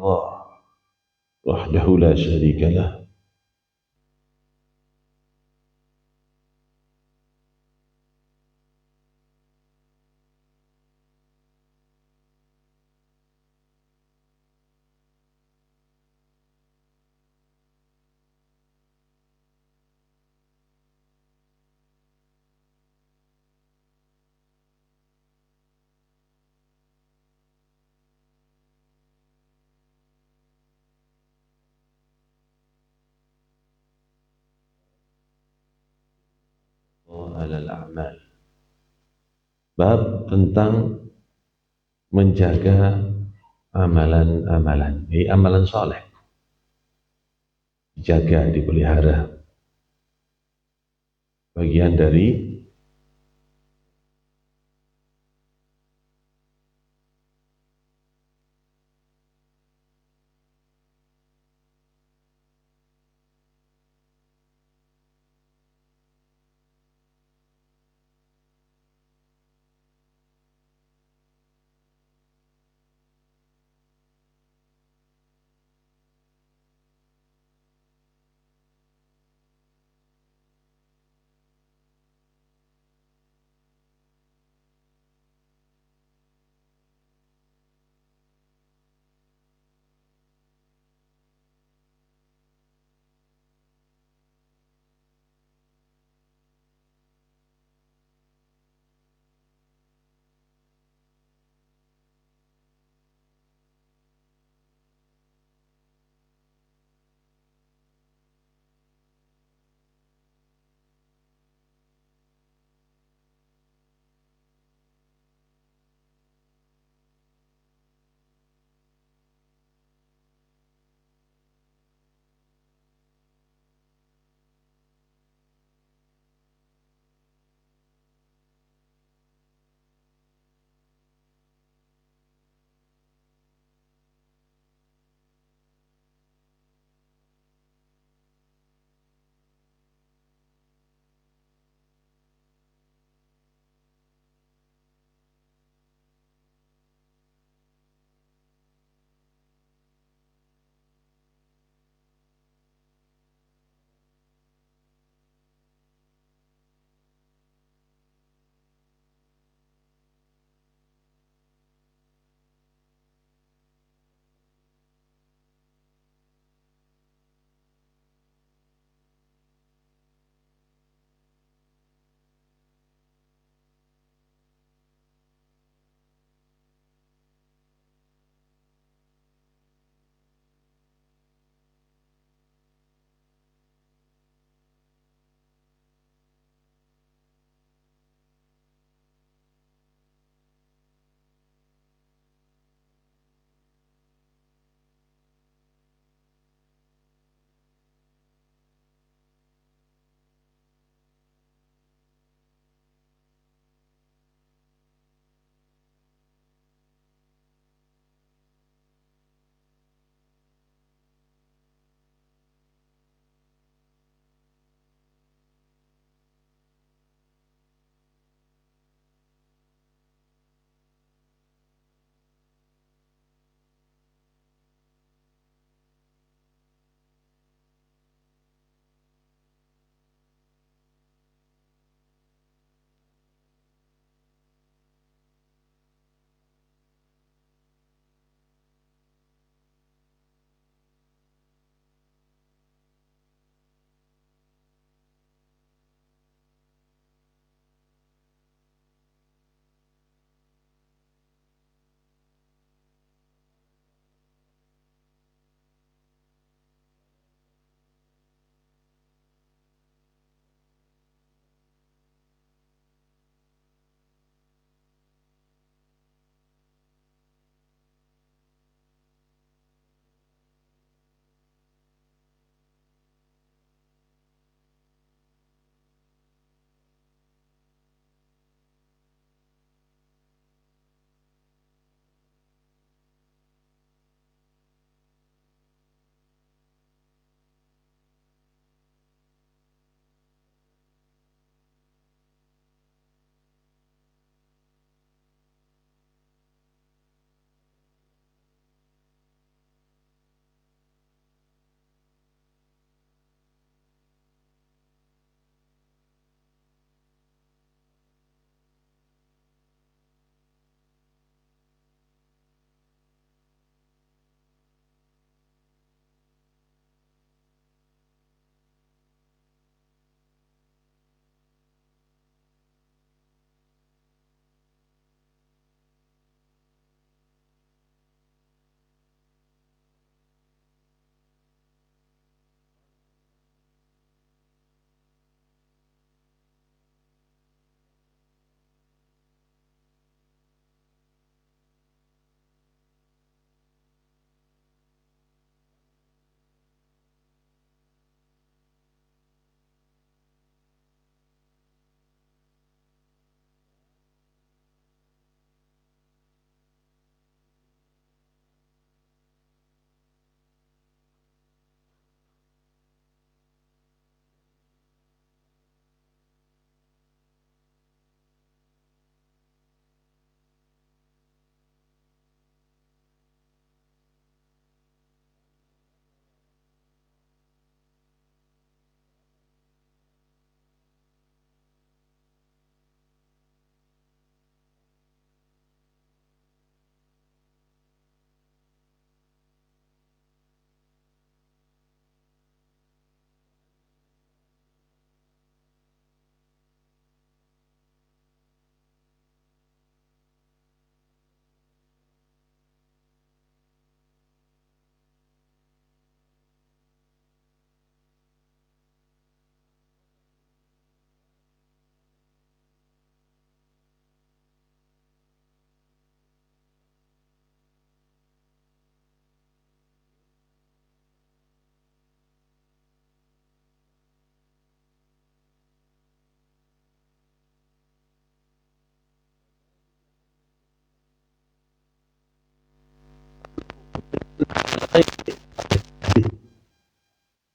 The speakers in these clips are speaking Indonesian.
الله وحده لا شريك له alal a'mal. Bab tentang menjaga amalan-amalan, ini amalan soleh, dijaga, dipelihara. Bagian dari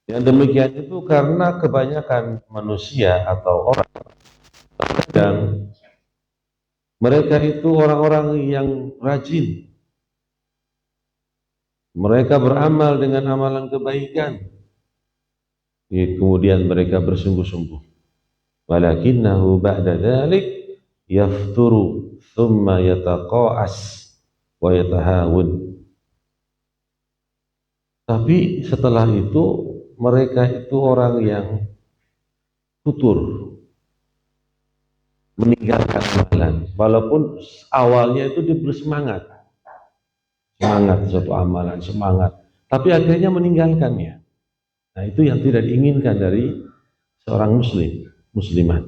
Yang demikian itu karena kebanyakan manusia atau orang yang mereka itu orang-orang yang rajin. Mereka beramal dengan amalan kebaikan. Kemudian mereka bersungguh-sungguh. Walakinnahu ba'da dzalik yafturu thumma yataqa'as wa yatahawun. Tapi setelah itu mereka itu orang yang futur, meninggalkan amalan. Walaupun awalnya itu dia bersemangat, suatu amalan, semangat. Tapi akhirnya meninggalkannya. Nah, itu yang tidak diinginkan dari seorang muslimah.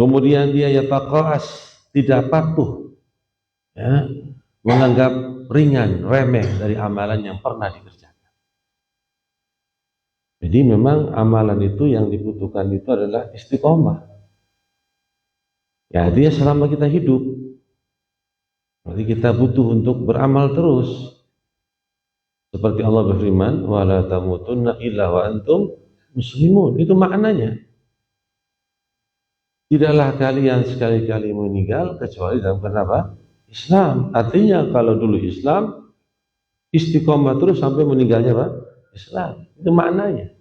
Kemudian dia yataqa'as, tidak patuh, ya, menganggap ringan, remeh dari amalan yang pernah dikerjakan. Jadi memang amalan itu yang dibutuhkan itu adalah istiqomah. Ya, dia selama kita hidup, berarti kita butuh untuk beramal terus. Seperti Allah berfirman, wala tamutunna illa wa antum muslimun. Itu maknanya. Tidaklah kalian sekali-kali meninggal kecuali dalam kenapa? Islam. Artinya kalau dulu Islam, istiqomah terus sampai meninggalnya apa? Islam. Itu maknanya.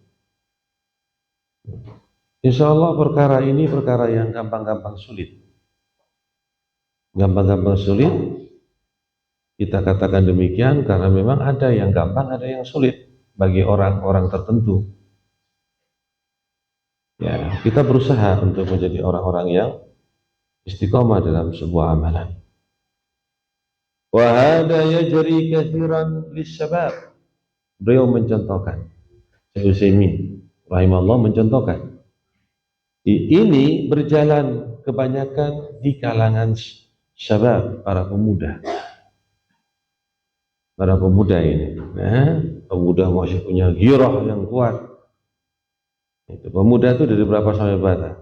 Insya Allah perkara ini perkara yang gampang-gampang sulit. Gampang-gampang sulit. Kita katakan demikian karena memang ada yang gampang, ada yang sulit bagi orang-orang tertentu. Ya, kita berusaha untuk menjadi orang-orang yang istiqomah dalam sebuah amalan. Wa hada yajri katsiran lisyabab. Beliau mencontohkan, Syekh Utsaimin rahimahullah mencontohkan. Ini berjalan kebanyakan di kalangan syabab, para pemuda. Para pemuda ini, pemuda masih punya ghirah yang kuat. Itu pemuda itu dari berapa sampai berapa?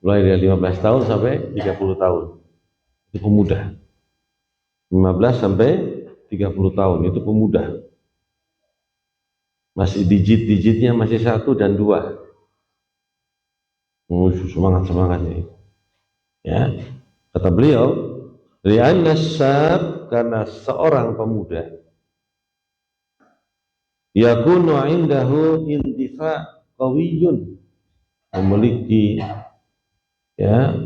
Mulai dari 15 tahun sampai 30 tahun. Itu pemuda. 15 sampai 30 tahun itu pemuda. Masih digit-digitnya masih 1 dan 2. Semangat-semangatnya. Ya. Kata beliau, li'anna syab, karena seorang pemuda yakunu indahu intifa qawiyyun, memiliki ya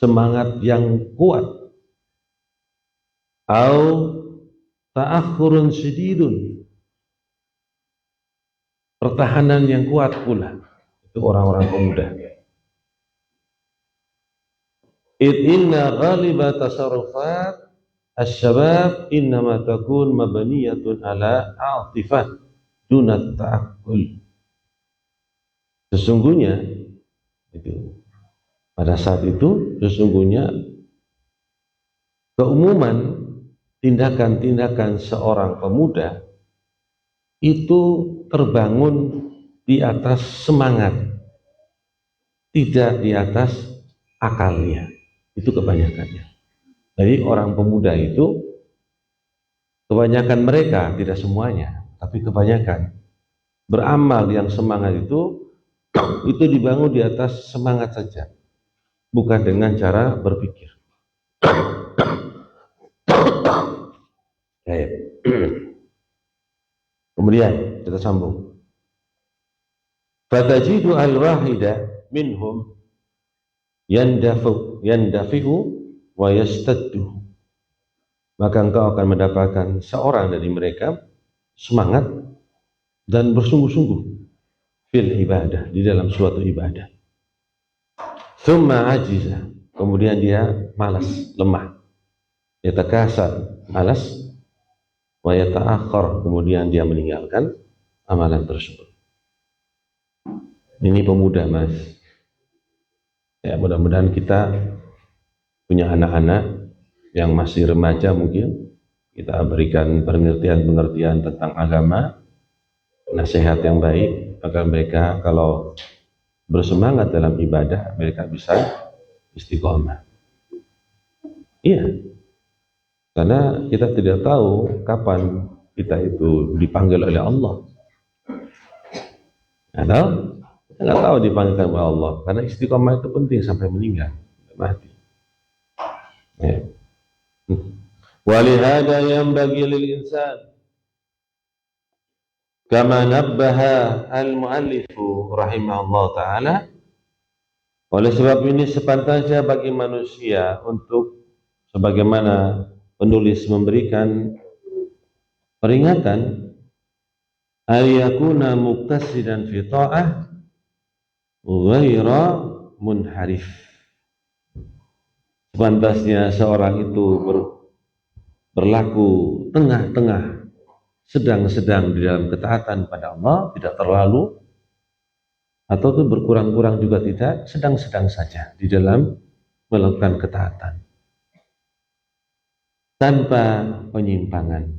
semangat yang kuat, au ta'akhurun syadidun, pertahanan yang kuat pula. Itu orang-orang pemuda. Inna ghaliba tasarrufat asy-syabab innama takun mabniyatun ala a'tifah dunat ta'akkul. Sesungguhnya itu pada saat itu sesungguhnya keumuman tindakan-tindakan seorang pemuda itu terbangun di atas semangat, tidak di atas akalnya. Itu kebanyakannya. Jadi orang pemuda itu kebanyakan mereka, tidak semuanya, tapi kebanyakan beramal yang semangat itu dibangun di atas semangat saja, bukan dengan cara berpikir. Kemudian kita sambung. Fatajidu al-wahida minhum yandafi'u wa yastaddu. Maka engkau akan mendapatkan seorang dari mereka semangat dan bersungguh-sungguh fil ibadah, di dalam suatu ibadah. Thumma ajiza, kemudian dia malas, lemah. Yatakasal, malas. Wa yata'akhkhar, kemudian dia meninggalkan amalan tersebut. Ini pemuda, Mas. Ya, mudah-mudahan kita punya anak-anak yang masih remaja, mungkin kita berikan pengertian-pengertian tentang agama, nasihat yang baik agar mereka kalau bersemangat dalam ibadah mereka bisa istiqomah. Iya, Karena kita tidak tahu kapan kita itu dipanggil oleh Allah. Atau kita nggak tahu dipanggil oleh Allah. Karena istiqomah itu penting sampai meninggal, mati. Ya. Walihada yang bagi lil insan kama nabbaha al-muallifu rahimahullah ta'ala. Oleh sebab ini sepantasnya bagi manusia untuk sebagaimana penulis memberikan peringatan ayakuna muqtasidan fi ta'ah ghaira munharif. Sepantasnya seorang itu berlaku tengah-tengah, sedang-sedang di dalam ketaatan pada Allah, tidak terlalu atau itu berkurang-kurang juga tidak, sedang-sedang saja di dalam melakukan ketaatan tanpa penyimpangan.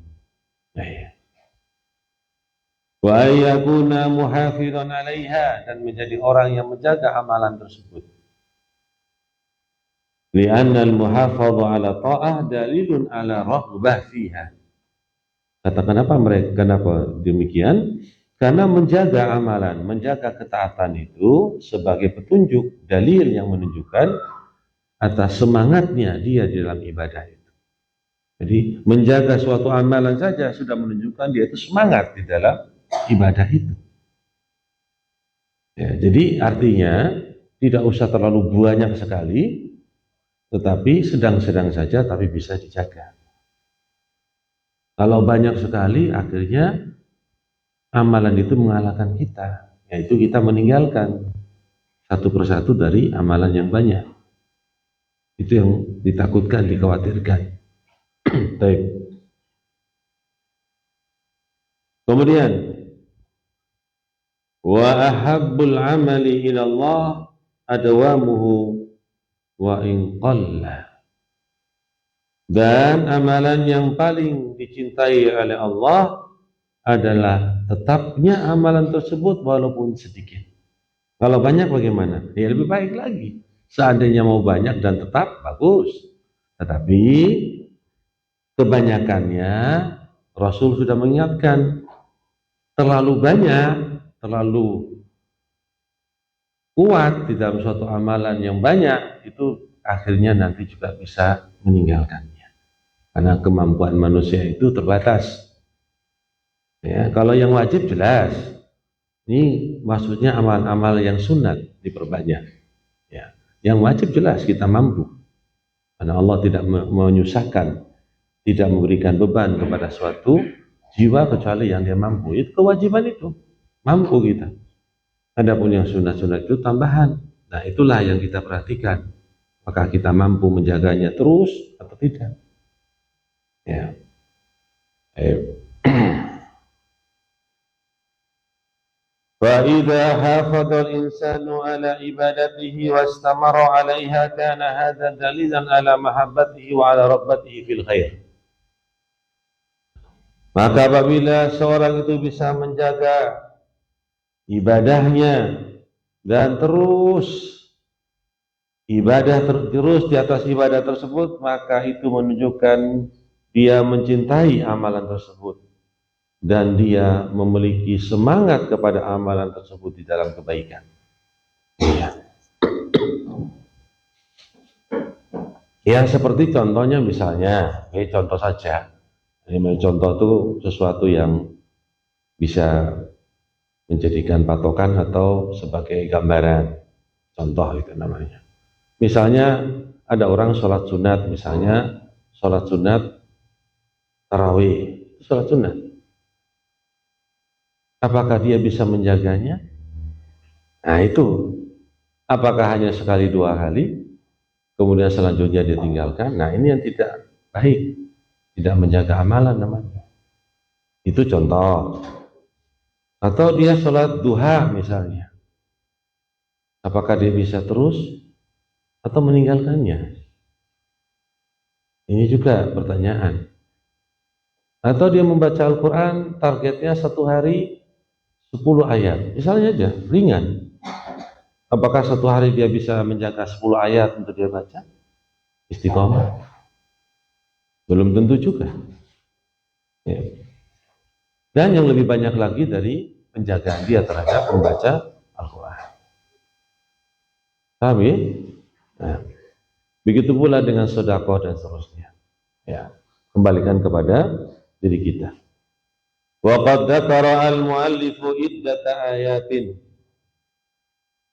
Wa yakuna muhafizan 'alaiha, dan menjadi orang yang menjaga amalan tersebut. Li'anna al-muhafadha 'ala ta'ah dalilun 'ala raghbah fiha. Kata kenapa demikian? Karena menjaga amalan, menjaga ketaatan itu sebagai petunjuk, dalil yang menunjukkan atas semangatnya dia di dalam ibadah itu. Jadi menjaga suatu amalan saja sudah menunjukkan dia itu semangat di dalam ibadah itu. Ya, jadi artinya tidak usah terlalu banyak sekali, tetapi sedang-sedang saja, tapi bisa dijaga. Kalau banyak sekali, akhirnya amalan itu mengalahkan kita, yaitu kita meninggalkan satu persatu dari amalan yang banyak. Itu yang ditakutkan, dikhawatirkan. Baik. Kemudian, wa ahabbul amali ila Allah adawamuhu wa in qalla. Dan amalan yang paling dicintai oleh Allah adalah tetapnya amalan tersebut walaupun sedikit. Kalau banyak bagaimana? Ya lebih baik lagi. Seandainya mau banyak dan tetap, bagus. Tetapi kebanyakannya Rasul sudah mengingatkan, terlalu banyak, terlalu kuat di dalam suatu amalan yang banyak, itu akhirnya nanti juga bisa meninggalkannya. Karena kemampuan manusia itu terbatas. Ya, kalau yang wajib jelas, ini maksudnya amal-amal yang sunat diperbanyak. Ya, yang wajib jelas kita mampu, karena Allah tidak menyusahkan, tidak memberikan beban kepada suatu jiwa kecuali yang dia mampu. Itu kewajiban itu, mampu kita. Adapun yang sunat-sunat itu tambahan. Nah itulah yang kita perhatikan. Apakah kita mampu menjaganya terus atau tidak? Ya. فَإِذَا حَافَظَ الْإِنسَانُ عَلَى عِبَادَتِهِ وَاسْتَمَرَ عَلَيْهَا كَانَ هَذَا دَلِيلًا عَلَى مَحَبَّتِهِ وَعَلَى رَغْبَتِهِ فِي الْخَيْرِ. Maka apabila seorang itu bisa menjaga ibadahnya dan terus di atas ibadah tersebut, maka itu menunjukkan dia mencintai amalan tersebut dan dia memiliki semangat kepada amalan tersebut di dalam kebaikan. Ya. Yang seperti contohnya misalnya, contoh saja. Ini contoh itu sesuatu yang bisa menjadikan patokan atau sebagai gambaran. Contoh itu namanya. Misalnya ada orang sholat sunat, misalnya sholat sunat tarawih, sholat sunat. Apakah dia bisa menjaganya? Nah itu, apakah hanya sekali dua kali, kemudian selanjutnya dia tinggalkan? Nah ini yang tidak baik, tidak menjaga amalan namanya. Itu contoh. Atau dia sholat duha misalnya, apakah dia bisa terus atau meninggalkannya? Ini juga pertanyaan. Atau dia membaca Al-Quran, targetnya satu hari 10 ayat, misalnya aja, ringan. Apakah satu hari dia bisa menjaga 10 ayat untuk dia baca? Istiqomah. Belum tentu juga. Ya. Dan yang lebih banyak lagi dari penjagaan dia terhadap membaca Al-Quran. Paham ya? Nah, begitu pula dengan sedekah dan seterusnya. Ya, kembalikan kepada diri kita. Wa qad dzakara al-muallifu iddata ayatin.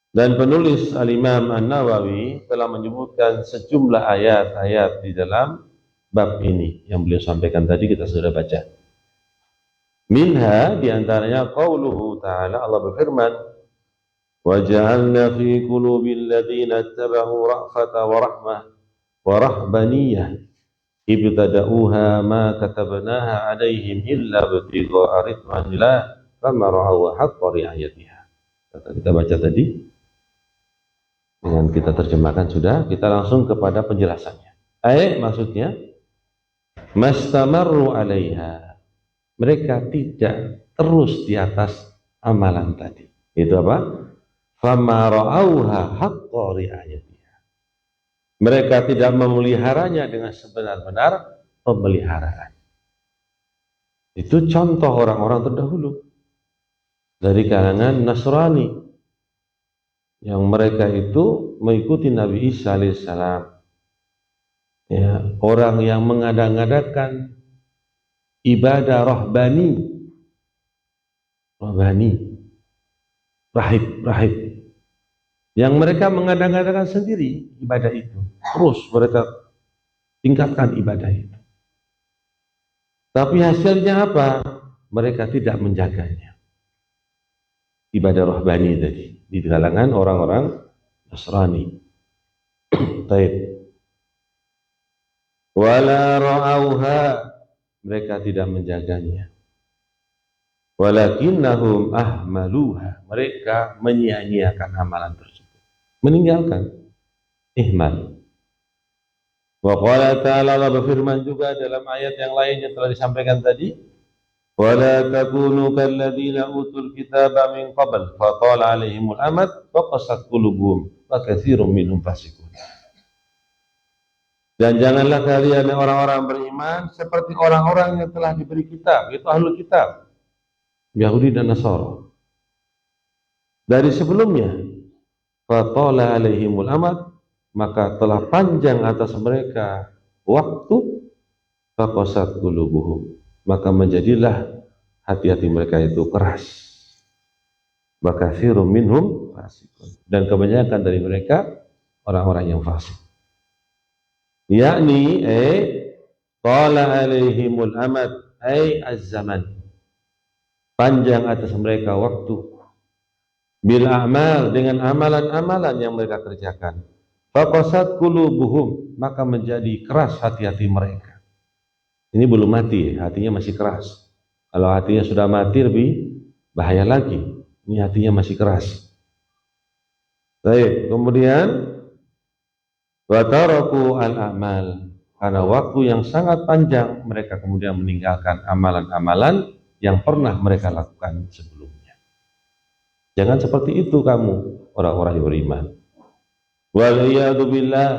Dan penulis Al-Imam An-Nawawi telah menyebutkan sejumlah ayat-ayat di dalam bab ini yang beliau sampaikan tadi kita sudah baca. Minha diantaranya qauluhu ta'ala, Allah berfirman, wa ja'alna fi qulubil ladzina ittaba'u ra'fata wa rahmah wa rahbaniyah ibtada'uha ma katabnaha 'alaihim illa ibtigha'a ridwanillah fama ra'awha haqqa ri'ayatiha. Kata kita baca tadi dengan kita terjemahkan sudah, kita langsung kepada penjelasannya. Maksudnya mastamarru 'alaiha, mereka tidak terus di atas amalan tadi. Itu apa? Fama ra'auha haqqa ri'ayatiha. Mereka tidak memeliharanya dengan sebenar-benar pemeliharaan. Itu contoh orang-orang terdahulu dari kalangan Nasrani yang mereka itu mengikuti Nabi Isa alaihissalam. Ya, orang yang mengada-ngadakan ibadah rahbani, rahib, yang mereka mengada-ngadakan sendiri ibadah itu, terus mereka tingkatkan ibadah itu. Tapi hasilnya apa? Mereka tidak menjaganya. Ibadah rahbani tadi di kalangan orang-orang Nasrani. Taib. Wala ra'auha, mereka tidak menjaganya. Walakinnahum ahmaluha, mereka menyia-nyiakan amalan tersebut, meninggalkan, ihmal. Wa qala ta'ala, Allah berfirman juga dalam ayat yang lain yang telah disampaikan tadi, wala takunu kalladzina utul kitaba min qabl fatala 'alaihimul amad faqasat qulubuhum wa katsirun minhum fasiqun. Dan janganlah kalian orang-orang beriman seperti orang-orang yang telah diberi kitab, yaitu ahlul kitab, Yahudi dan Nasara. Dari sebelumnya, fatala 'alaihimul amad, maka telah panjang atas mereka waktu, faqasat qulubuhum, maka menjadilah hati-hati mereka itu keras. Maka katsirun minhum fasiqun, dan kebanyakan dari mereka orang-orang yang fasik. Yakni qala alaihimul amad az-zaman, panjang atas mereka waktu, bil a'mal, dengan amalan-amalan yang mereka kerjakan, faqasat qulubuhum, maka menjadi keras hati-hati mereka. Ini belum mati, hatinya masih keras. Kalau hatinya sudah mati lebih bahaya lagi. Ini hatinya masih keras. Baik, kemudian wa taraku al-amal, karena waktu yang sangat panjang mereka kemudian meninggalkan amalan-amalan yang pernah mereka lakukan sebelumnya. Jangan seperti itu kamu orang-orang yang beriman. Wal iyadu billah,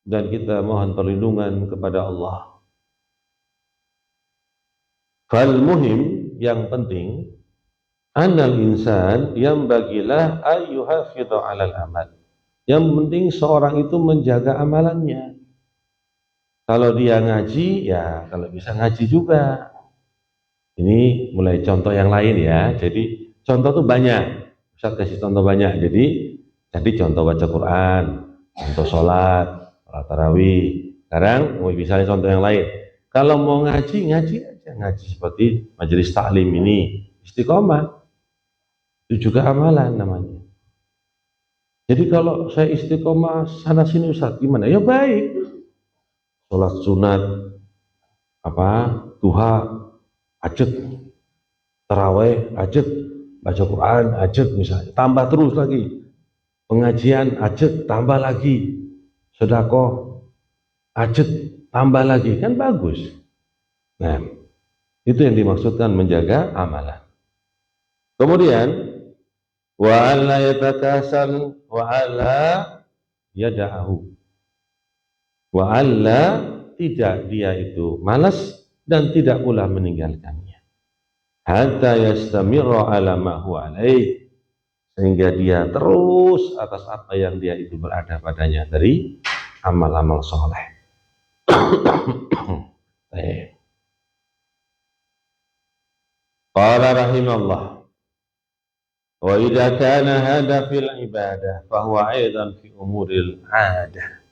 dan kita mohon perlindungan kepada Allah. Fal muhim, yang penting, annal insan yang bagilah ayyuhafidhu alal amal. Yang penting seorang itu menjaga amalannya. Kalau dia ngaji, ya kalau bisa ngaji juga. Ini mulai contoh yang lain ya. Jadi contoh tuh banyak. Ustaz kasih contoh banyak. Jadi contoh baca Quran, contoh sholat, sholat tarawih. Sekarang mau misalnya contoh yang lain. Kalau mau ngaji, ngaji aja. Ngaji seperti majelis taklim ini, istiqomah. Itu juga amalan namanya. Jadi kalau saya istiqomah sana sini Ustaz, gimana? Ya baik. Sholat sunat, duha, hajat, tarawih, hajat, baca Quran, hajat misalnya. Tambah terus lagi. Pengajian, hajat, tambah lagi. Sedekah, hajat, tambah lagi. Kan bagus. Nah, itu yang dimaksudkan menjaga amalan. Kemudian, wa alla yatakasal wa alla yada'ahu, wa alla tidak dia itu malas dan tidak pula meninggalkannya. Hatta yastamirra ala ma huwa alaih, sehingga dia terus atas apa yang dia itu berada padanya dari amal-amal soleh. Qala rahimahullah, wa idza kana hadha fil ibadah fa huwa aidan fi umuril adah.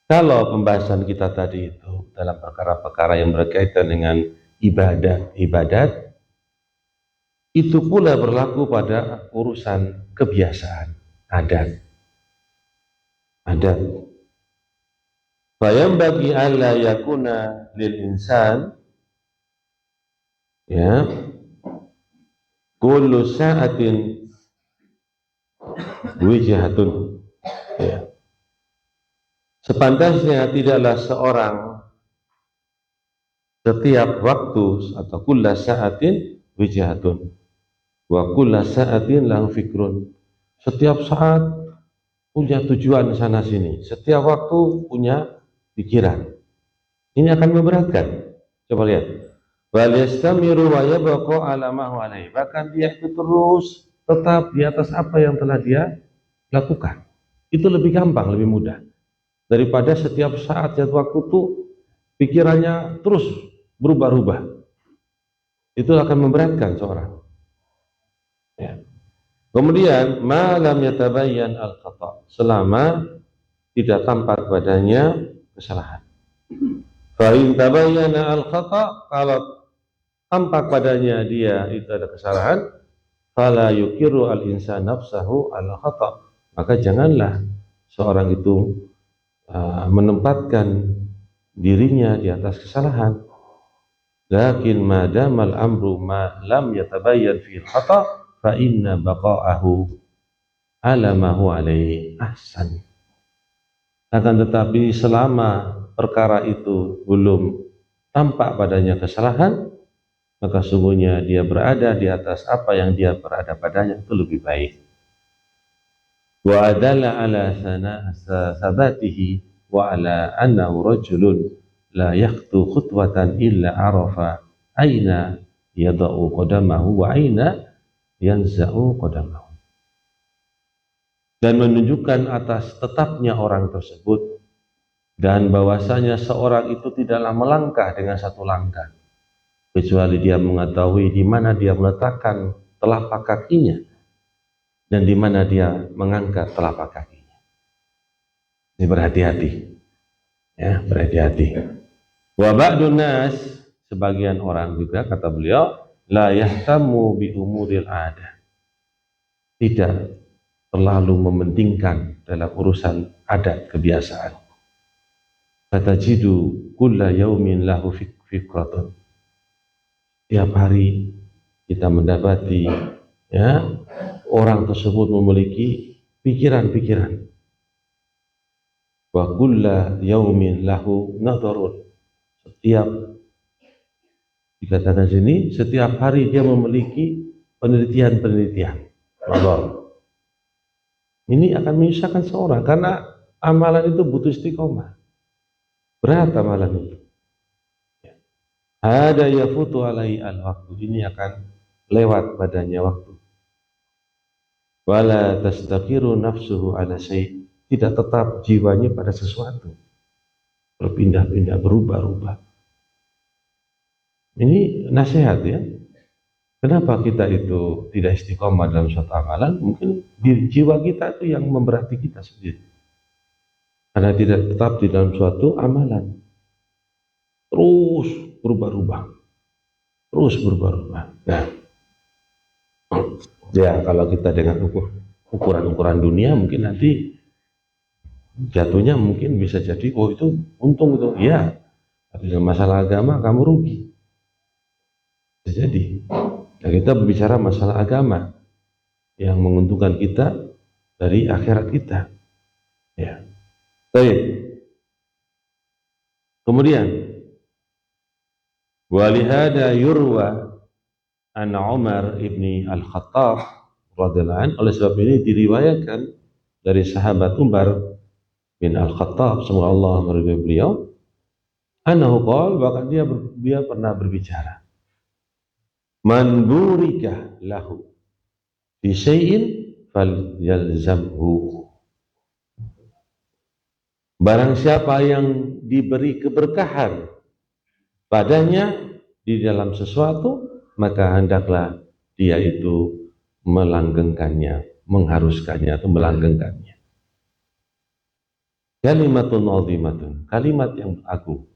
Kalau pembahasan kita tadi itu dalam perkara-perkara yang berkaitan dengan ibadat, itu pula berlaku pada urusan kebiasaan, adat. Bayam bagi alla yakuna lil insan, ya, kullu sa'atin wijhatun, ya. Sepantasnya tidaklah seorang setiap waktu atau kulla sa'atin wijhatun wa kulla sa'atin lahu fikrun. Setiap saat punya tujuan sana sini, setiap waktu punya pikiran. Ini akan memberatkan. Coba lihat. Wal yastamiru wa yabqa ala ma huwa alaihi. Bahkan dia itu terus tetap di atas apa yang telah dia lakukan. Itu lebih gampang, lebih mudah daripada setiap saat dan waktu itu pikirannya terus berubah-ubah. Itu akan memberatkan seorang. Ya. Kemudian malam yatabayyan al-khata, selama tidak tampak padanya kesalahan. Fa in tabayyana al-khata, kalau tampak padanya dia itu ada kesalahan, fala yukiru al-insan nafsahu al-khata, maka janganlah seorang itu menempatkan dirinya di atas kesalahan. Lakin madamal amru ma lam yatabayyan fi khata fa inna baqa'ahu ala ma huwa alaihi ahsan. Akan tetapi selama perkara itu belum tampak padanya kesalahan, maka sungguhnya dia berada di atas apa yang dia berada padanya itu lebih baik. Wa adalla ala sabatihi wa ala annahu rajulun la yakhtu khutwatan illa arafa aina yada'u qadamahu wa aina yanza'u qadamahu, dan menunjukkan atas tetapnya orang tersebut dan bahwasanya seorang itu tidaklah melangkah dengan satu langkah kecuali dia mengetahui di mana dia meletakkan telapak kakinya dan di mana dia mengangkat telapak kakinya. Ini berhati-hati, ya, berhati-hati. Wa ba'dun nas, sebagian orang juga kata beliau, la yahtamu bi umuril adah, tidak terlalu mementingkan dalam urusan adat kebiasaan. Fatajidu kulla yaumin lahu fikratun, tiap hari kita mendapati, ya, orang tersebut memiliki pikiran-pikiran. Wa kulla yaumin lahu nadharun, setiap dikatakan sini setiap hari dia memiliki penelitian-penelitian. Nadhar. Ini akan menyusahkan seorang karena amalan itu butuh istiqomah. Berat amalan itu. Ada yafutu alaihi al-waktu, ini akan lewat padanya waktu. Wala tastaqiru nafsuhu ala syai', tidak tetap jiwanya pada sesuatu, berpindah-pindah, berubah-ubah. Ini nasihat, ya. Kenapa kita itu tidak istiqomah dalam suatu amalan? Mungkin di jiwa kita itu yang memberati kita sendiri, karena tidak tetap di dalam suatu amalan, terus berubah-ubah, terus berubah-ubah. Nah, ya, kalau kita dengan ukuran-ukuran dunia mungkin nanti jatuhnya mungkin bisa jadi, oh itu untung itu, ya. Tapi dalam masalah agama kamu rugi. Bisa jadi. Nah, kita berbicara masalah agama yang menguntungkan kita dari akhirat kita. Ya. Baik. Kemudian walihada yurwa an Umar ibni al-Khattab radhiyallahu anhu, oleh sebab ini diriwayatkan dari sahabat Umar bin al-Khattab, semoga Allah meridhai beliau, Annahu qala, bahkan dia pernah berbicara, man burika lahu fi syai'in falyalzamhu. Barang siapa yang diberi keberkahan padanya di dalam sesuatu, maka hendaklah dia itu melanggengkannya, mengharuskannya atau melanggengkannya. Kalimatun azimatun, kalimat yang agung.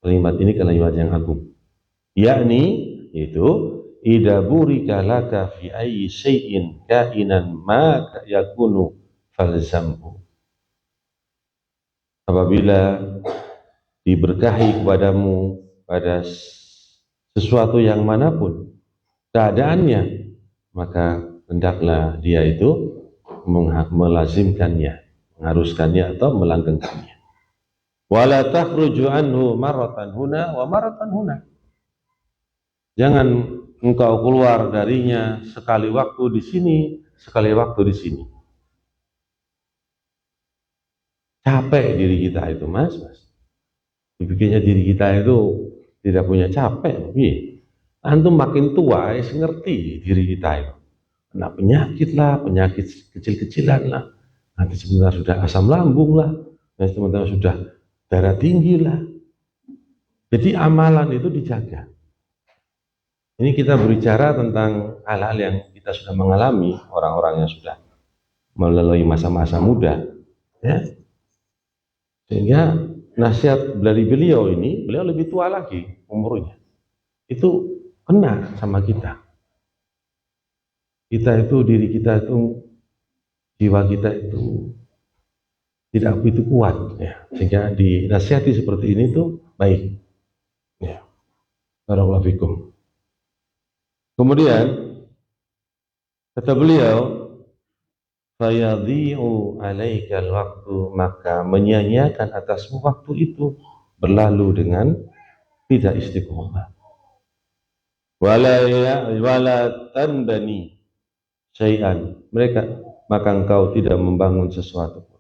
Kalimat ini kalimat yang agung. Yakni itu idza burika laka fi ayyi syai'in kainan ma yakunu falzamhu. Apabila diberkahi kepadamu pada sesuatu yang manapun keadaannya, maka hendaklah dia itu melazimkannya, mengharuskannya atau melanggengkannya. Wala takhruju anhu maratan huna wa maratan huna. Jangan engkau keluar darinya sekali waktu di sini, sekali waktu di sini. Capek diri kita itu, mas. Dipikirnya diri kita itu tidak punya capek. Antum makin tua, ngerti diri kita itu. Kena penyakit lah, penyakit kecil-kecilan lah. Nanti sebentar sudah asam lambung lah. Nanti sebentar sudah darah tinggi lah. Jadi amalan itu dijaga. Ini kita berbicara tentang hal-hal yang kita sudah mengalami, orang-orang yang sudah melalui masa-masa muda, ya. Sehingga nasihat dari beliau ini, beliau lebih tua lagi umurnya, itu kena sama kita. Kita itu, diri kita itu, jiwa kita itu tidak begitu kuat, ya. Sehingga dinasihati seperti ini tuh baik, ya. Barakallahu fikum. Kemudian kata beliau, fayadhi'u 'alaikal waktu, maka menyia-nyiakan atasmu waktu itu, berlalu dengan tidak istiqomah. Wala tanbani syai'an, maka engkau tidak membangun sesuatu pun.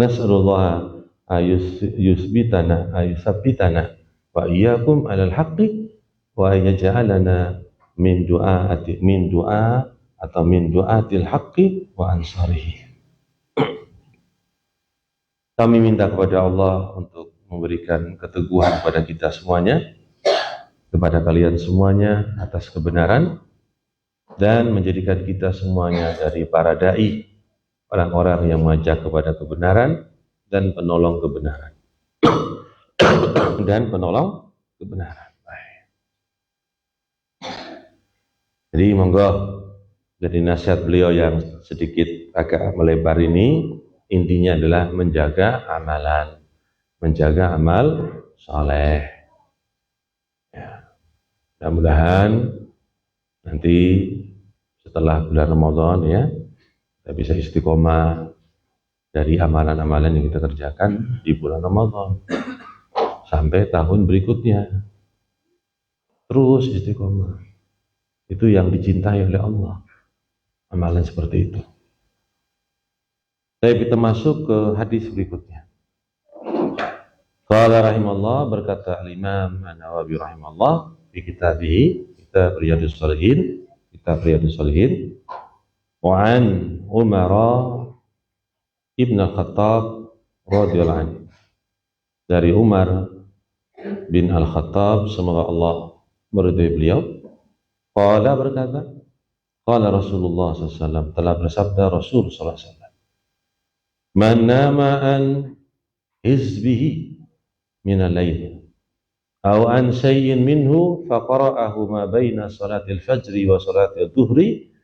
Nas'alullah ayusbitana wa iyyakum 'alal haqqi wa yaj'alana min du'atil haqqi wa ansarihi. Kami minta kepada Allah untuk memberikan keteguhan kepada kita semuanya, kepada kalian semuanya atas kebenaran, dan menjadikan kita semuanya dari para dai, orang-orang yang mengajak kepada kebenaran dan penolong kebenaran. Dan penolong kebenaran. Jadi monggo, jadi nasihat beliau yang sedikit agak melebar ini, intinya adalah menjaga amalan, menjaga amal soleh. Ya. Mudah-mudahan nanti setelah bulan Ramadan, ya, kita bisa istiqomah dari amalan-amalan yang kita kerjakan di bulan Ramadan sampai tahun berikutnya, terus istiqomah. Itu yang dicintai oleh Allah, amalan seperti itu. Saya kita masuk ke hadis berikutnya. Qala rahimallah, berkata al-Imam An-Nawawi rahimallah di kitabih, kitab Riyadhus Shalihin, wa an Umar ibn al-Khattab radhiyallahu anhu, dari Umar bin al-Khattab, semoga Allah meridhai beliau. Qala, berkata, qala Rasulullah SAW, telah bersabda Rasul SAW, man nama an hizbihi minal layl aw an syai'in minhu faqara'ahu ma baina salatil fajri wa salatil dhuhri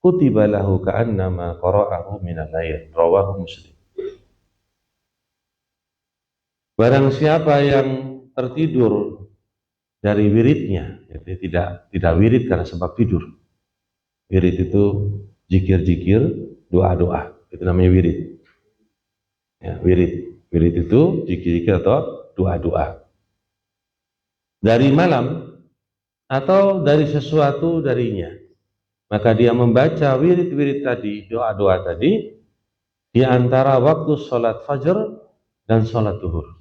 kutiba lahu ka'annama qara'ahu minal layl. Rawahu Muslim. Barang siapa yang tertidur dari wiridnya, jadi tidak wirid karena sebab tidur. Wirid itu zikir-zikir, doa-doa, itu namanya wirid. Ya, wirid itu zikir-zikir atau doa-doa. Dari malam atau dari sesuatu darinya, maka dia membaca wirid-wirid tadi, doa-doa tadi, di antara waktu sholat fajar dan sholat duhur.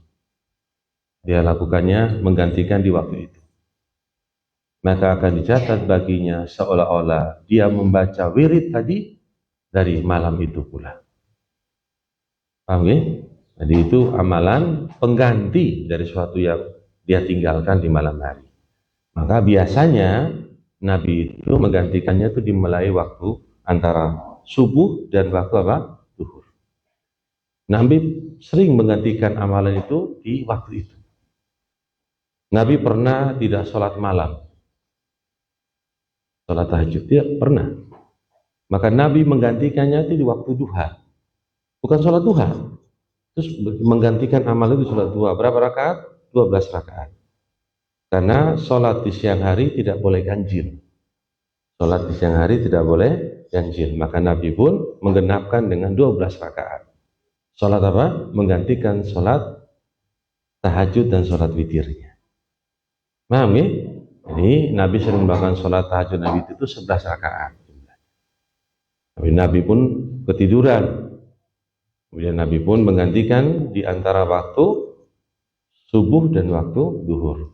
dia lakukannya menggantikan di waktu itu, maka akan dicatat baginya seolah-olah dia membaca wirid tadi dari malam itu pula. Paham ya? Jadi itu amalan pengganti dari sesuatu yang dia tinggalkan di malam hari. Maka biasanya Nabi itu menggantikannya itu dimulai waktu antara subuh dan waktu apa? Zuhur. Nabi sering menggantikan amalan itu di waktu itu. Nabi pernah tidak sholat malam, sholat tahajud, tidak pernah. Maka Nabi menggantikannya itu di waktu duha, bukan sholat duha. Terus menggantikan amal itu sholat duha. Berapa rakaat? 12 rakaat. Karena sholat di siang hari tidak boleh ganjil. Sholat di siang hari tidak boleh ganjil. Maka Nabi pun menggenapkan dengan 12 rakaat. Sholat apa? Menggantikan sholat tahajud dan sholat witirnya. Paham ya? Jadi Nabi sering melakukan sholat tahajud dan witir itu 11 rakaat. Tapi Nabi pun ketiduran. Kemudian Nabi pun menggantikan di antara waktu subuh dan waktu zuhur.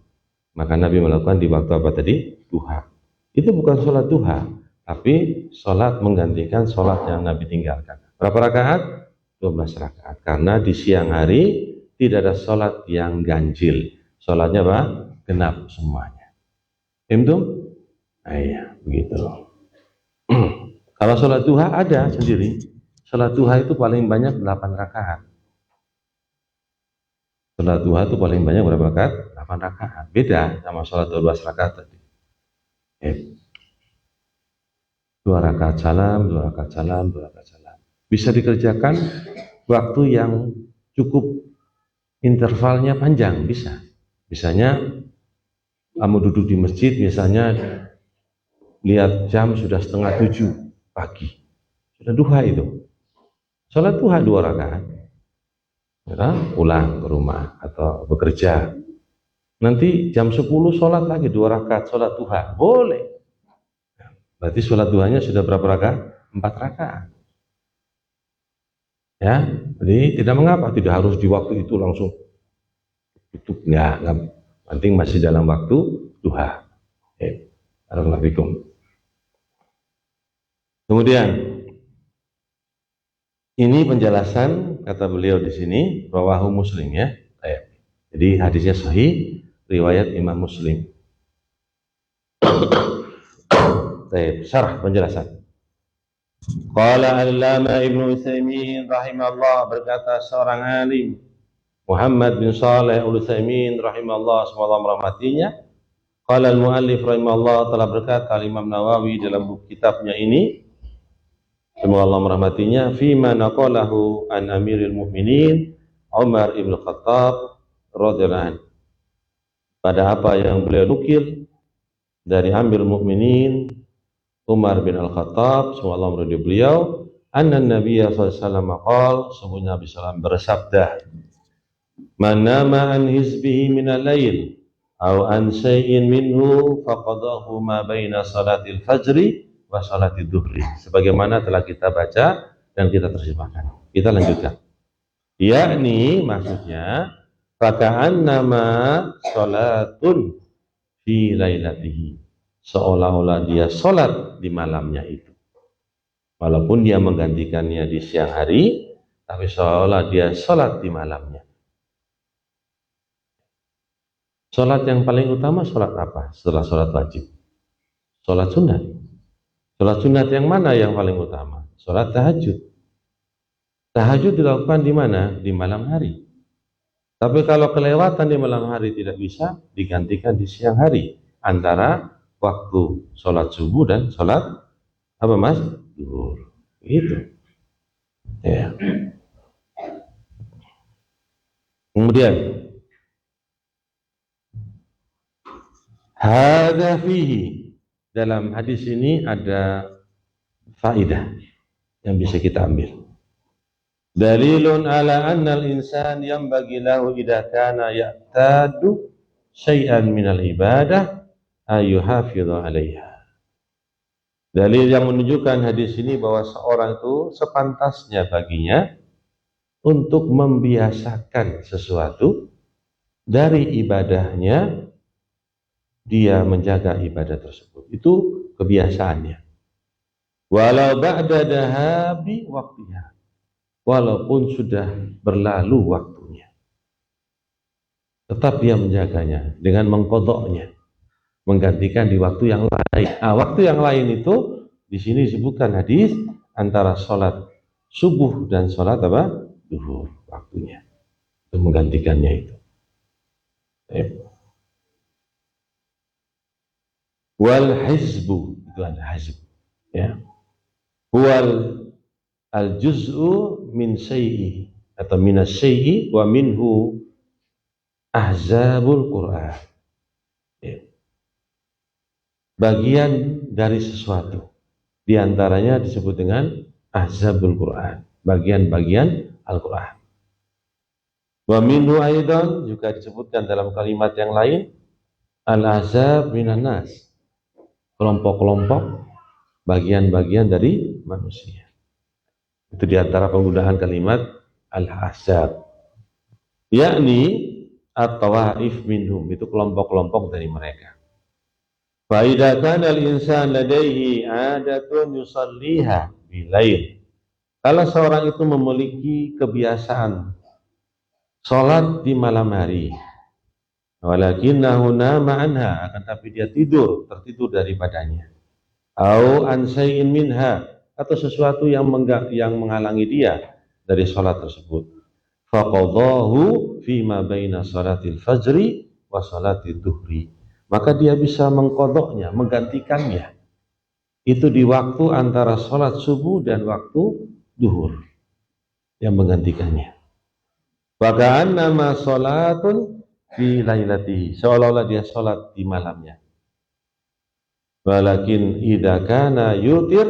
Maka Nabi melakukan di waktu apa tadi? Duha. Itu bukan sholat duha, tapi sholat menggantikan sholat yang Nabi tinggalkan. Berapa rakaat? 12 rakaat. Karena di siang hari tidak ada sholat yang ganjil. Sholatnya apa? Genap semuanya. Itu? Nah, iya, begitu. Kalau sholat duha ada sendiri. Sholat duha itu paling banyak 8 rakaat. Sholat duha itu paling banyak berapa rakaat? 8 rakaat. Beda sama sholat 12 rakaat tadi. 2 rakaat salam, 2 rakaat salam, 2 rakaat salam. Bisa dikerjakan waktu yang cukup intervalnya panjang, bisa. Misalnya kamu duduk di masjid, misalnya lihat jam sudah 6:30 pagi. Sudah duha itu. Sholat duha 2 rakaat. Ya, pulang ke rumah atau bekerja. Nanti jam 10 sholat lagi 2 rakaat sholat duha. Boleh. Berarti sholat duhanya sudah berapa rakaat? 4 rakaat. Ya, jadi tidak mengapa, tidak harus di waktu itu langsung itu enggak. Penting masih dalam waktu duha. Assalamualaikum. Kemudian ini penjelasan kata beliau di sini rawahu Muslim ya. Jadi hadisnya sahih riwayat Imam Muslim. Syarah penjelasan. Qala Allama Ibnu Utsaimin rahimahullah, berkata seorang alim Muhammad bin Shalih Al-Utsaimin rahimahullah, semoga merahmatinya. Qala al-muallif rahimahullah, telah berkata Imam Nawawi dalam buku kitabnya ini, semoga Allah merahmatinya, fima naqalahu an Amiril Mukminin Umar ibn Khattab radhiyallahu anhu, pada apa yang beliau nukil dari Amirul Mukminin Umar bin Al-Khattab, semoga Allah meridhai beliau, anna Nabiya sallallahu alaihi wasallam qala, sungguh Nabi sallallahu bersabda, man nama an hizbihi min al-lail aw an shay'in minhu faqadahu ma baina salatil fajri wa salatid duhri, sebagaimana telah kita baca dan kita terjemahkan. Kita lanjutkan. Yakni maksudnya faka'annama salatun fi lailatihi, seolah-olah dia sholat di malamnya itu, walaupun dia menggantikannya di siang hari, tapi seolah dia sholat di malamnya. Sholat yang paling utama sholat apa setelah sholat wajib? Sholat sunat. Sholat sunat yang mana yang paling utama? Sholat tahajud. Tahajud dilakukan di mana? Di malam hari. Tapi kalau kelewatan di malam hari tidak bisa, digantikan di siang hari antara waktu sholat subuh dan sholat apa mas? Zuhur. Gitu. Ya. Kemudian hadza fihi, dalam hadis ini ada faedah yang bisa kita ambil. Dalilun ala anna al-insan yanbaghi lahu idza kana ya'tadu syai'an minal ibadah ayuhafidhu 'alaiha. Dalil yang menunjukkan hadis ini bahwa seorang itu sepantasnya baginya untuk membiasakan sesuatu dari ibadahnya dia menjaga ibadah tersebut. Itu kebiasaannya. Walau ba'da dahabi waktunya, walaupun sudah berlalu waktunya, tetap dia menjaganya dengan mengkodoknya, menggantikan di waktu yang lain. Nah, waktu yang lain itu di sini disebutkan hadis antara sholat subuh dan sholat apa? Duhur waktunya. Itu menggantikannya itu. Wal hizbu, itu ada hizb, ya. Wal al juz'u min syai'i atau minas syai'i wa minhu ahzabul Qur'an, ya. Bagian dari sesuatu, di antaranya disebut dengan ahzabul Qur'an, bagian-bagian Al-Qur'an. Wa minhu aidan, juga disebutkan dalam kalimat yang lain, al-ahzab minan nas, kelompok-kelompok, bagian-bagian dari manusia. Itu diantara penggunaan kalimat al-ahzab, yakni at-tawaif minhum, itu kelompok-kelompok dari mereka. Fa idza kana al-insan ladaihi 'adatun yusalliha bilail, kalau seorang itu memiliki kebiasaan sholat di malam hari, walakinnahu nama anha, akan tapi dia tertidur daripadanya, au an syai'in minha, atau sesuatu yang menghalangi dia dari sholat tersebut, faqadahu fima baina sholatil fajri wa sholatid duhri, maka dia bisa mengkodoknya, menggantikannya itu di waktu antara sholat subuh dan waktu duhur, yang menggantikannya. Bahkan nama sholatun fi lailatihi, seolah-olah dia sholat di malamnya. Walakin idza kana yutir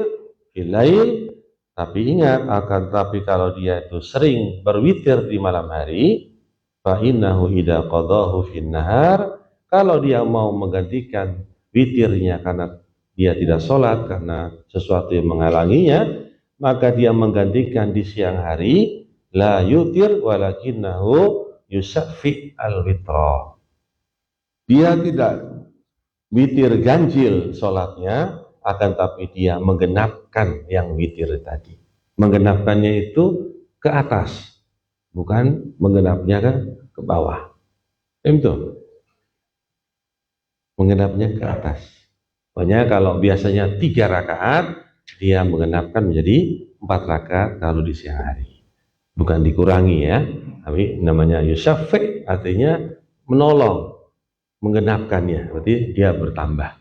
fil lail, tapi ingat, akan tapi kalau dia itu sering berwitir di malam hari, fa innahu idza qadahu fin nahar, kalau dia mau menggantikan witirnya karena dia tidak sholat karena sesuatu yang menghalanginya, maka dia menggantikan di siang hari, la yutir walakinnahu yusaffi al-witra, dia tidak witir ganjil sholatnya, akan tapi dia menggenapkan yang witir tadi. Menggenapkannya itu ke atas, bukan menggenapnya kan ke bawah. Itu menggenapnya ke atas. Makanya kalau biasanya 3 rakaat, dia menggenapkan menjadi 4 rakaat kalau di siang hari. Bukan dikurangi ya, tapi namanya yusaffi, artinya menolong, menggenapkannya, berarti dia bertambah.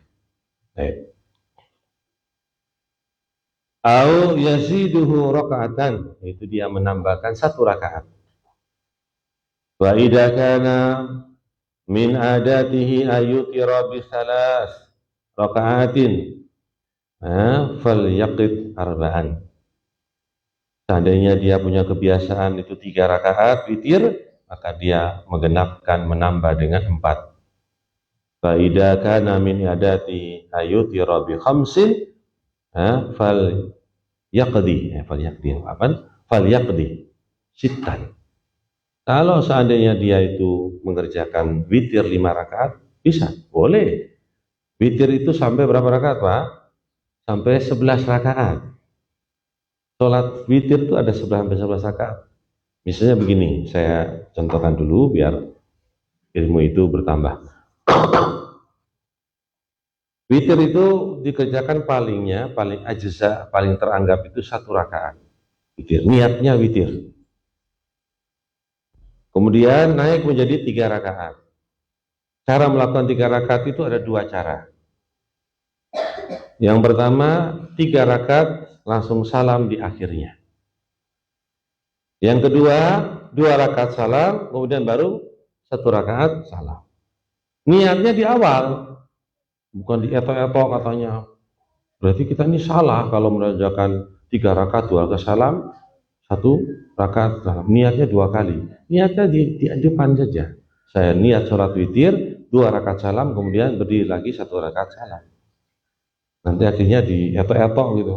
Au yaziduhu raka'atan, itu dia menambahkan 1 rakaat. Wa idza kana min adatihi ayutira bi 3 raka'atin, falyaqid arba'an. Seandainya dia punya kebiasaan itu 3 rakaat witir, maka dia menggenapkan, menambah dengan 4. Fa idza kana min adatihi ayutira bi 5, falyaqdi sittan. Kalau seandainya dia itu mengerjakan witir 5 rakaat, bisa, boleh. Witir itu sampai berapa rakaat, Pak? Sampai 11 rakaat. Sholat witir itu ada 11 rakaat. Misalnya begini, saya contohkan dulu biar ilmu itu bertambah. Witir itu dikerjakan paling ajza, paling teranggap itu 1 rakaat. Witir, niatnya witir. Kemudian naik menjadi 3 rakaat. Cara melakukan 3 rakaat itu ada 2 cara. Yang pertama, 3 rakaat langsung salam di akhirnya. Yang kedua, 2 rakaat salam, kemudian baru 1 rakaat salam. Niatnya di awal, bukan dietok-etok katanya. Berarti kita ini salah kalau mengerjakan 3 rakaat 2 rakaat salam, 1 rakaat salam. Niatnya 2 kali. Niatnya di depan saja. Saya niat sholat witir, 2 rakaat salam, kemudian berdiri lagi 1 rakaat salam. Nanti akhirnya dietok-etok gitu.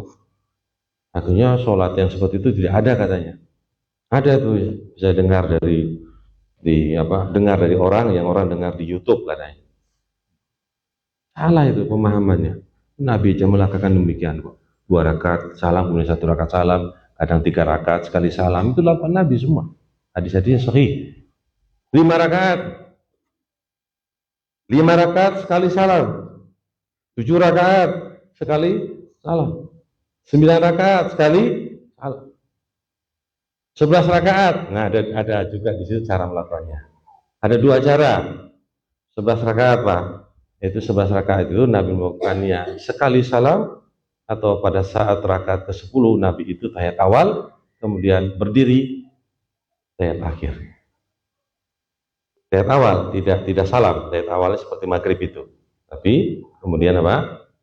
Akhirnya sholat yang seperti itu tidak ada katanya. Ada tuh, saya dengar dari dengar dari orang yang orang dengar di YouTube katanya. Salah itu pemahamannya. Nabi aja melakukan demikian kok. 2 rakaat salam, kemudian 1 rakaat salam, kadang 3 rakaat sekali salam. Itu lakukan Nabi semua. Hadis-hadisnya sahih. 5 rakaat, 5 rakaat sekali salam, 7 rakaat sekali salam, 9 rakaat sekali salam, 11 rakaat. Nah, ada juga di situ cara melakukannya. Ada 2 cara. 11 rakaat Pak. Itu 11 rakaat itu Nabi melakukannya sekali salam, atau pada saat rakaat ke-10 Nabi itu tahiyat awal, kemudian berdiri tahiyat akhir. Tahiyat awal tidak salam, tahiyat awalnya seperti maghrib itu. Tapi kemudian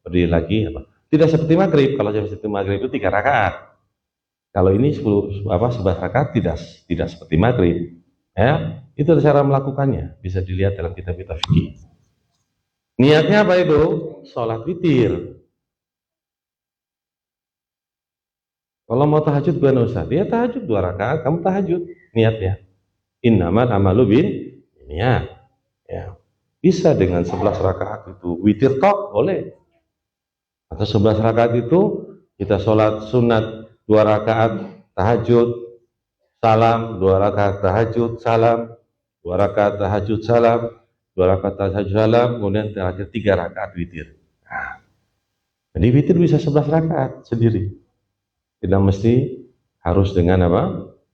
berdiri lagi Tidak seperti maghrib. Kalau seperti maghrib itu 3 rakaat. Kalau ini 11 rakaat tidak seperti maghrib. Ya, itu cara melakukannya. Bisa dilihat dalam kitab-kitab fikih. Niatnya apa itu? Sholat witir. Kalau mau tahajud gimana Ustaz? Ya tahajud 2 rakaat, kamu tahajud niatnya. Innamal amalu bin niat. Ya. Bisa dengan 11 rakaat itu witir tok boleh. Atau 11 rakaat itu kita sholat sunat 2 rakaat tahajud salam, 2 rakaat tahajud salam, 2 rakaat tahajud salam, 2 rakaat tahajud salam, kemudian terakhir 3 rakaat witir. Nah, jadi witir bisa 11 rakaat sendiri. Tidak mesti harus dengan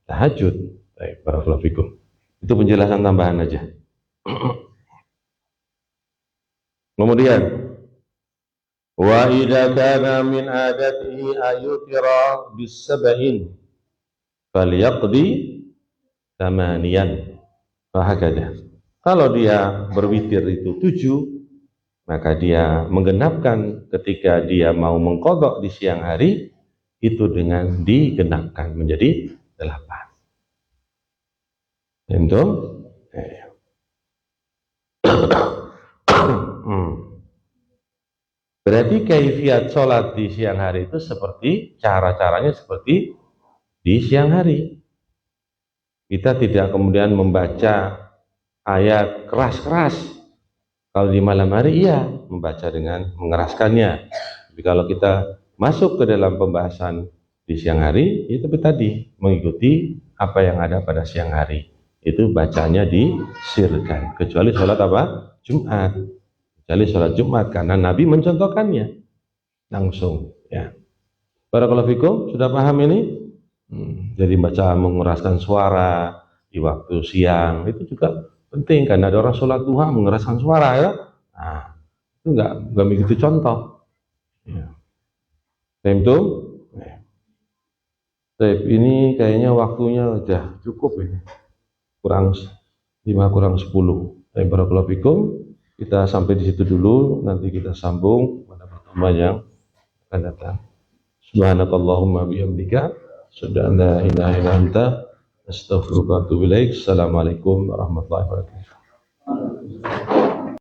tahajud. Baik, barakallahu fikum. Itu penjelasan tambahan aja. Kemudian wa idza kana min adatihi ayutira bis-sab'in falyaqdi tamaniyan. Wahakada. Kalau dia berwitir itu 7, maka dia menggenapkan ketika dia mau mengqadha di siang hari itu dengan digenapkan menjadi 8. Itu berarti kaifiat sholat di siang hari itu seperti cara-caranya seperti di siang hari. Kita tidak kemudian membaca ayat keras-keras. Kalau di malam hari iya membaca dengan mengeraskannya. Tapi kalau kita masuk ke dalam pembahasan di siang hari, itu tadi mengikuti apa yang ada pada siang hari. Itu bacanya disirkan. Kecuali sholat Jumat. Kecuali sholat Jumat karena Nabi mencontohkannya langsung. Ya. Barakallahu fikum, sudah paham ini? Jadi baca mengeraskan suara di waktu siang itu juga penting karena ada orang sholat duha mengeraskan suara ya. Nah, itu nggak begitu contoh. Ya. Itu. Ini kayaknya waktunya udah cukup ini. Kurang 5 kurang 10. Barakallahu fikum. Kita sampai di situ dulu, nanti kita sambung pada pertemuan yang akan datang. Subhanakallahumma bihamdika, asyhadu an la ilaha illa anta, astaghfiruka wa atubu ilaik. Assalamualaikum warahmatullahi wabarakatuh.